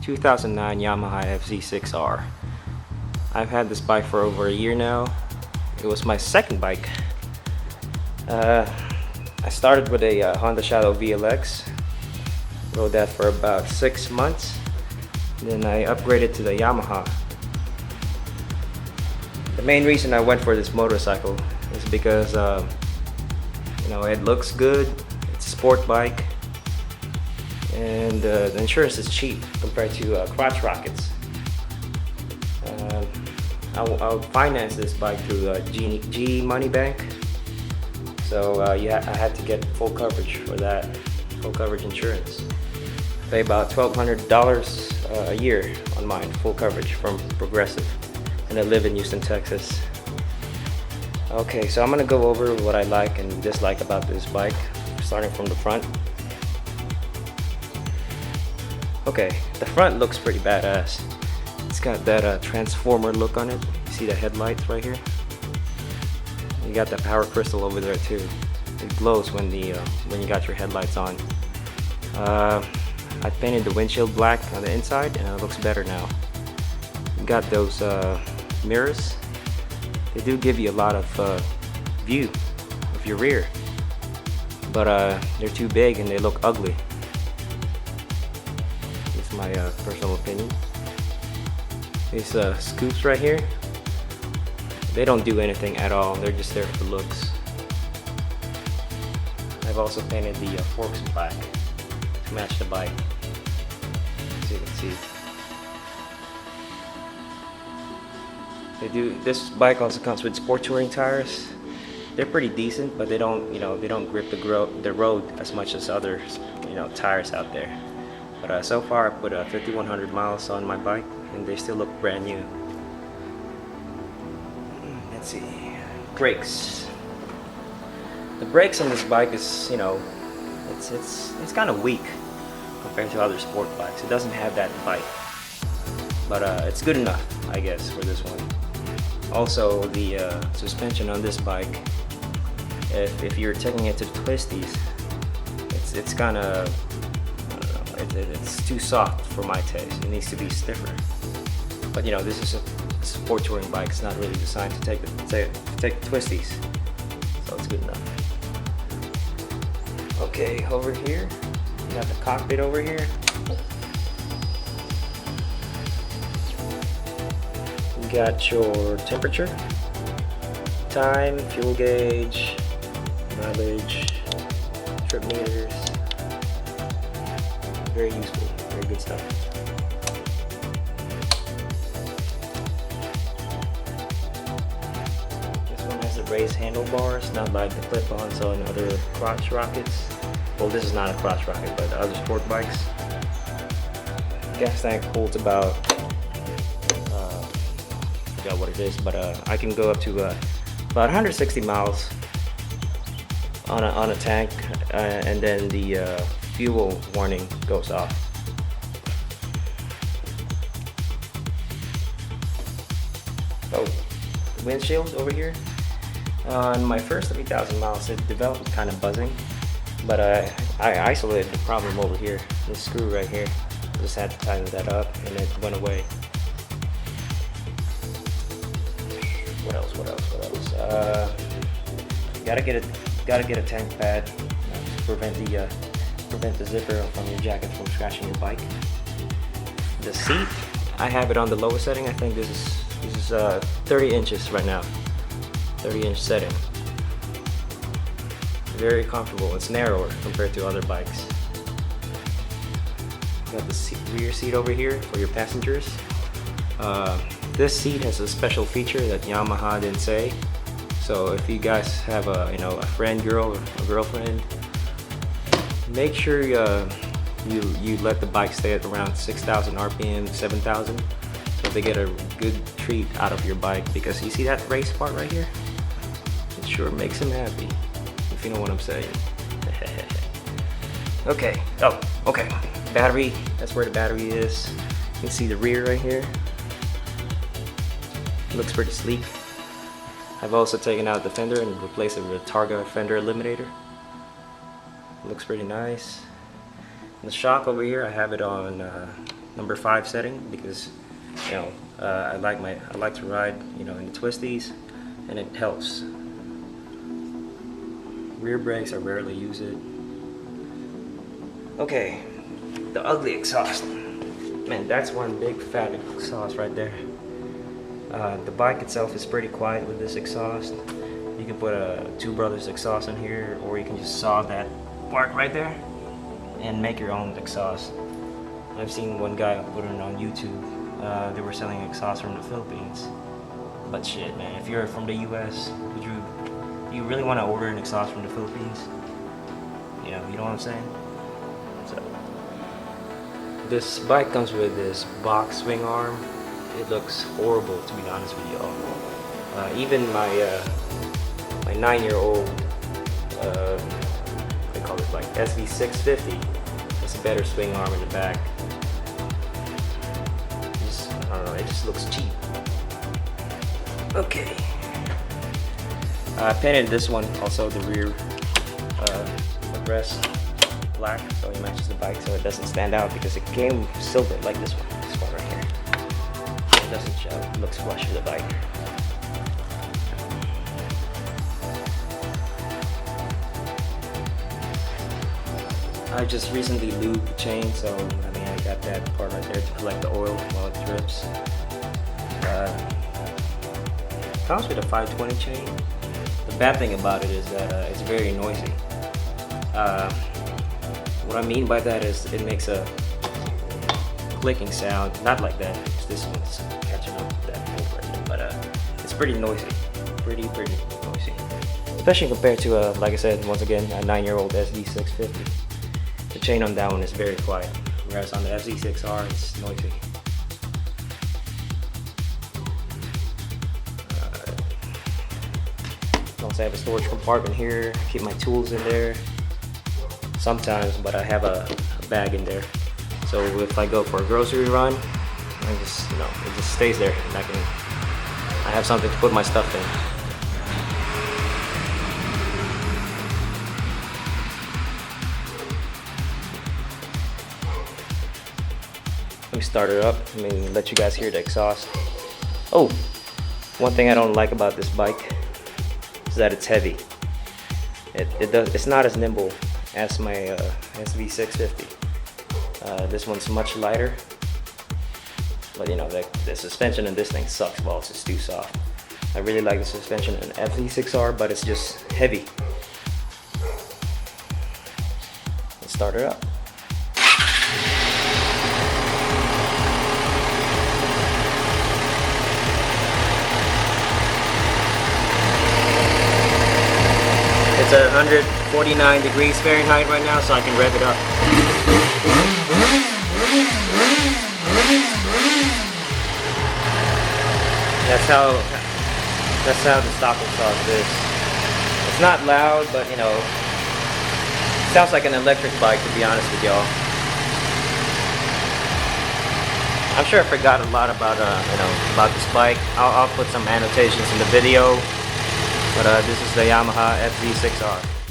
2009 Yamaha FZ6R. I've had this bike for over a year now. It was my second bike. I started with a Honda Shadow VLX. Rode that for about 6 months. Then I upgraded to the Yamaha. The main reason I went for this motorcycle is because it looks good. It's a sport bike, and the insurance is cheap compared to crotch rockets. I'll finance this bike through G Money Bank, so I had to get full coverage for that, full coverage insurance. Pay about $1,200 a year on mine, full coverage from Progressive, and I live in Houston, Texas. Okay, so I'm gonna go over what I like and dislike about this bike, starting from the front. Okay, the front looks pretty badass. It's got that transformer look on it. You see the headlights right here? You got that power crystal over there too. It glows when you got your headlights on. I painted the windshield black on the inside, and it looks better now. You got those mirrors. They do give you a lot of view of your rear, but they're too big and they look ugly. This is my personal opinion. These scoops right here, they don't do anything at all. They're just there for looks. I've also painted the forks black to match the bike, so you can see. This bike also comes with sport touring tires. They're pretty decent, but they don't grip the road as much as other tires out there. But so far I put 5,100 miles on my bike, and they still look brand new. Let's see, brakes. The brakes on this bike is, it's kind of weak compared to other sport bikes. It doesn't have that bite, but it's good enough, I guess, for this one. Also, the suspension on this bike, if you're taking it to twisties, it's kind of, it's too soft for my taste. It needs to be stiffer. But this is a sport touring bike. It's not really designed to take the twisties, so it's good enough. Okay, over here, you got the cockpit over here. You got your temperature, time, fuel gauge, mileage, trip meters. Very useful, very good stuff. This one has the raised handlebars, not like the clip-ons on other crotch rockets. Well, this is not a crotch rocket, but other sport bikes. Gas tank holds about, I forgot what it is, but I can go up to about 160 miles on a tank, and then the fuel warning goes off. Oh, the windshield over here. On my first 3,000 miles, it developed kind of buzzing, but I isolated the problem over here. This screw right here. Just had to tighten that up, and it went away. What else? Gotta get a tank pad to prevent the zipper from your jacket from scratching your bike. The seat, I have it on the lowest setting. I think this is 30 inches right now. 30-inch setting. Very comfortable. It's narrower compared to other bikes. Got the rear seat over here for your passengers. This seat has a special feature that Yamaha didn't say. So if you guys have a friend, girl, or a girlfriend, make sure you let the bike stay at around 6,000 RPM, 7,000, so they get a good treat out of your bike. Because you see that race part right here? It sure makes them happy, if you know what I'm saying. Okay. Oh, okay. Battery. That's where the battery is. You can see the rear right here. Looks pretty sleek. I've also taken out the fender and replaced it with a Targa fender eliminator. Looks pretty nice. The shock over here, I have it on number 5 setting because you know I like to ride in the twisties, and it helps. Rear brakes, I rarely use it. Okay, the ugly exhaust. Man, that's one big fat exhaust right there. The bike itself is pretty quiet with this exhaust. You can put a Two Brothers exhaust in here, or you can just saw that part right there and make your own exhaust. I've seen one guy put it on YouTube. They were selling exhaust from the Philippines. But shit, man, if you're from the US, would you really want to order an exhaust from the Philippines? You know what I'm saying? So this bike comes with this box swing arm. It looks horrible, to be honest with y'all. Even my 9-year-old, they call it like FZ6R. It's a better swing arm in the back. I don't know, it just looks cheap. Okay. I painted this one, also the rear rest black, so it matches the bike, so it doesn't stand out because it came silver like this one right here. It doesn't show. It looks flush with the bike. I just recently lubed the chain, so I got that part right there to collect the oil while it drips. Comes with a 520 chain. The bad thing about it is that it's very noisy. What I mean by that is it makes a clicking sound. Not like that. This one's catching up with that old version, but it's pretty noisy. Pretty noisy. Especially compared to, like I said, once again, a 9-year-old FZ6R. The chain on that one is very quiet, whereas on the FZ6R it's noisy. Also, I have a storage compartment here. I keep my tools in there sometimes, but I have a bag in there. So if I go for a grocery run, I just it just stays there, and I have something to put my stuff in. Let me start it up. Let me let you guys hear the exhaust. Oh, one thing I don't like about this bike is that it's heavy. It's not as nimble as my FZ6R. This one's much lighter, but the suspension in this thing sucks balls. It's too soft. I really like the suspension in FZ6R, but it's just heavy. Let's start it up. It's at 149 degrees Fahrenheit right now, so I can rev it up. That's how the stock exhaust is. It's not loud, but it sounds like an electric bike, to be honest with y'all. I'm sure I forgot a lot about about this bike. I'll put some annotations in the video. But this is the Yamaha FZ6R.